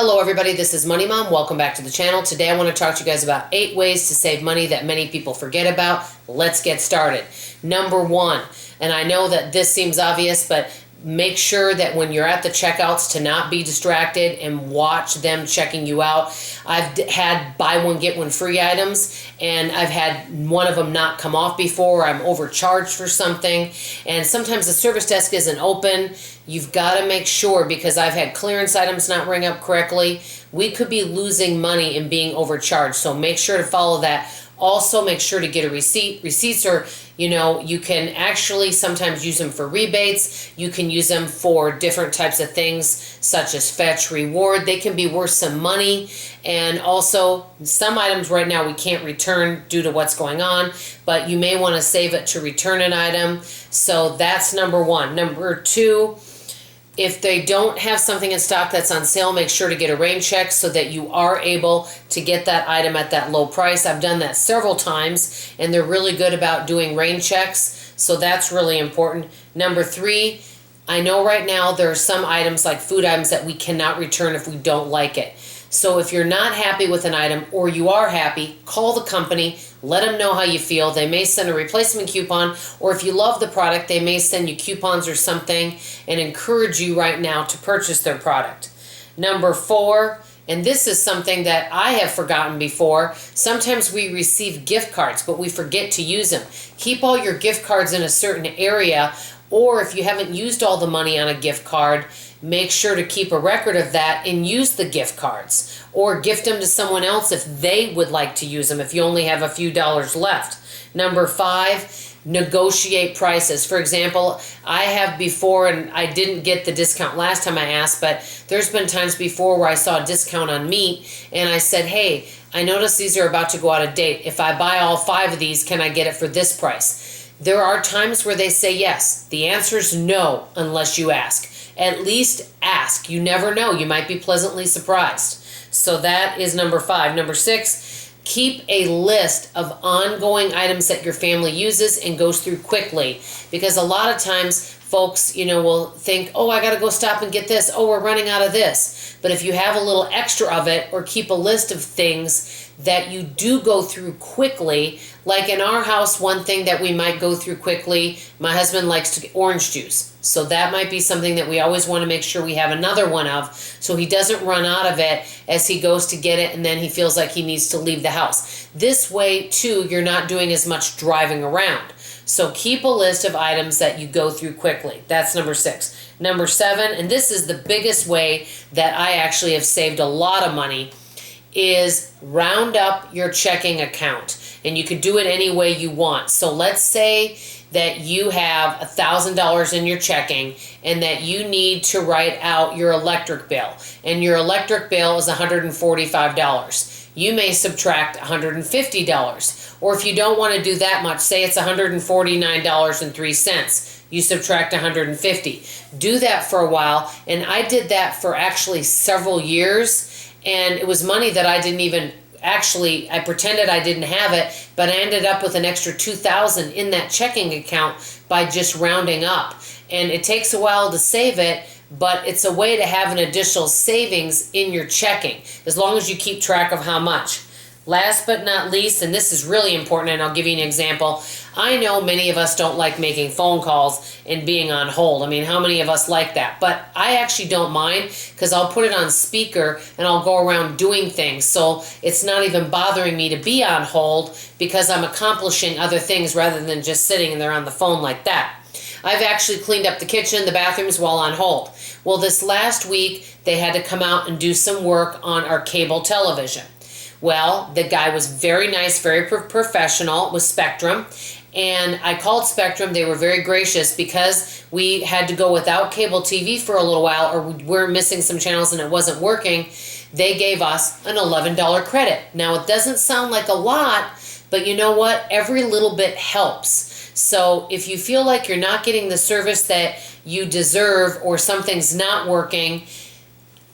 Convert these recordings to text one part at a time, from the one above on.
Hello everybody, this is Money Mom. Welcome back to the channel. Today I want to talk to you guys about 8 ways to save money that many people forget about. Let's get started. Number 1, and I know that this seems obvious, but make sure that when you're at the checkouts to not be distracted and watch them checking you out. I've had buy one get one free items, and I've had one of them not come off before. I'm overcharged for something, and sometimes the service desk isn't open. You've got to make sure, because I've had clearance items not ring up correctly. We could be losing money and being overcharged, so make sure to follow that. Also, make sure to get a receipt. Receipts are, you can actually sometimes use them for rebates. You can use them for different types of things, such as fetch, reward. They can be worth some money. And also, some items right now we can't return due to what's going on, but you may want to save it to return an item. So that's number 1. Number 2, if they don't have something in stock that's on sale, make sure to get a rain check so that you are able to get that item at that low price. I've done that several times, and they're really good about doing rain checks, so that's really important. Number 3, I know right now there are some items like food items that we cannot return if we don't like it. So if you're not happy with an item, or you are happy, call the company, let them know how you feel. They may send a replacement coupon, or if you love the product, they may send you coupons or something and encourage you right now to purchase their product. Number 4, and this is something that I have forgotten before, sometimes we receive gift cards, but we forget to use them. Keep all your gift cards in a certain area, or if you haven't used all the money on a gift card, make sure to keep a record of that and use the gift cards, or gift them to someone else if they would like to use them if you only have a few dollars left. Number 5, negotiate prices. For example, I have before, and I didn't get the discount last time I asked, but there's been times before where I saw a discount on meat, and I said, hey, I notice these are about to go out of date. If I buy all 5 of these, can I get it for this price? There are times where they say yes. The answer is no unless you ask. At least ask. You never know. You might be pleasantly surprised. So that is number 5. Number 6, keep a list of ongoing items that your family uses and goes through quickly. Because a lot of times folks, will think, oh, I got to go stop and get this. Oh, we're running out of this. But if you have a little extra of it, or keep a list of things that you do go through quickly, like in our house, one thing that we might go through quickly, my husband likes to get orange juice. So that might be something that we always want to make sure we have another one of, so he doesn't run out of it as he goes to get it and then he feels like he needs to leave the house. This way, too, you're not doing as much driving around. So keep a list of items that you go through quickly. That's number 6. Number 7, and this is the biggest way that I actually have saved a lot of money, is round up your checking account. And you could do it any way you want. So let's say that you have $1,000 in your checking and that you need to write out your electric bill. And your electric bill is $145. You may subtract $150. Or if you don't want to do that much, say it's $149.03. You subtract $150. Do that for a while. And I did that for actually several years. And it was money that I didn't even I pretended I didn't have it, but I ended up with an extra $2,000 in that checking account by just rounding up. And it takes a while to save it, but it's a way to have an additional savings in your checking, as long as you keep track of how much. Last but not least, and this is really important, and I'll give you an example. I know many of us don't like making phone calls and being on hold. I mean, how many of us like that? But I actually don't mind, because I'll put it on speaker and I'll go around doing things. So it's not even bothering me to be on hold, because I'm accomplishing other things rather than just sitting there on the phone like that. I've actually cleaned up the kitchen, the bathrooms while on hold. Well, this last week, they had to come out and do some work on our cable television. Well, the guy was very nice, very professional. It was Spectrum. And I called Spectrum. They were very gracious, because we had to go without cable TV for a little while, or we were missing some channels and it wasn't working. They gave us an $11 credit. Now, it doesn't sound like a lot, but you know what? Every little bit helps. So if you feel like you're not getting the service that you deserve, or something's not working,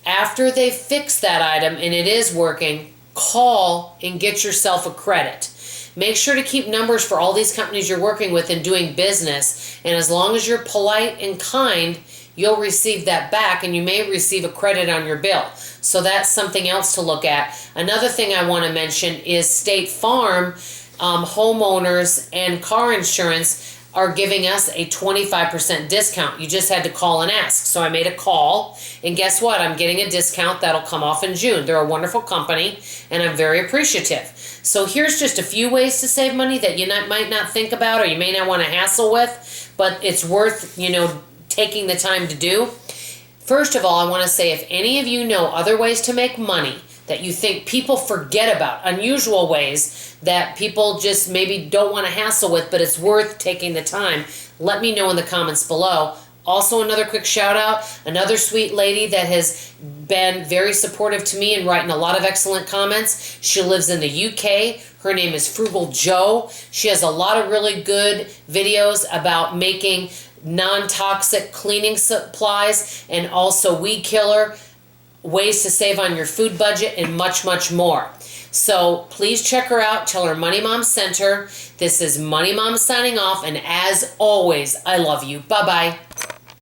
after they fix that item and it is working, call and get yourself a credit. Make sure to keep numbers for all these companies you're working with and doing business. And as long as you're polite and kind, you'll receive that back and you may receive a credit on your bill. So that's something else to look at. Another thing I want to mention is State Farm homeowners and car insurance are giving us a 25% discount. You just had to call and ask. So I made a call, and guess what? I'm getting a discount that'll come off in June. They're a wonderful company, and I'm very appreciative. So here's just a few ways to save money that you might not think about or you may not want to hassle with, but it's worth, taking the time to do. First of all, I want to say if any of you know other ways to make money that you think people forget about, unusual ways that people just maybe don't want to hassle with, but it's worth taking the time, let me know in the comments below. Also, another quick shout out, another sweet lady that has been very supportive to me and writing a lot of excellent comments. She lives in the UK. Her name is Frugal Jo. She has a lot of really good videos about making non-toxic cleaning supplies and also weed killer, ways to save on your food budget, and much, much more. So please check her out. Tell her Money Mom sent her. This is Money Mom signing off, and as always, I love you. Bye-bye.